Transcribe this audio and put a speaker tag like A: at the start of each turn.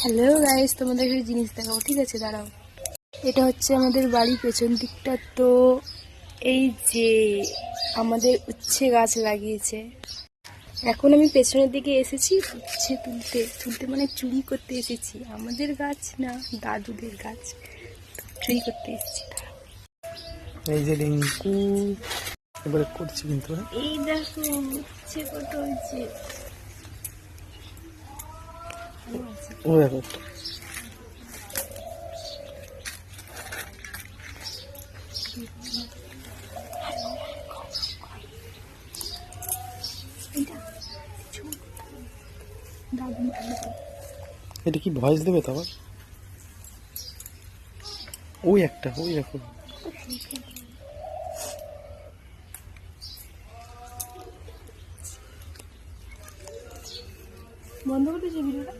A: Hello guys, তোমাদের একটা জিনিস দেখাবো, ঠিক আছে? দাঁড়াও। এটা হচ্ছে আমাদের বাড়ির পেছন দিকটা। তো এই যে আমাদের উচ্ছে গাছ লাগিয়েছে। এখন আমি পেছনের দিকে এসেছি উচ্ছে তুলতে তুলতে মানে চুরি করতে এসেছি। আমাদের গাছ না, দাদুদের গাছ। চুরি করতে এসেছি।
B: এই যে রিঙ্কু এবারে করছি কিন্তু
A: এই দেখো উচ্ছে কত হয়েছে।
B: ও দেখো এটা কি ভয়েস দেবে তো আবার? ওই একটা ওই দেখো
A: বন্ধ করতেছি ভিডিওটা।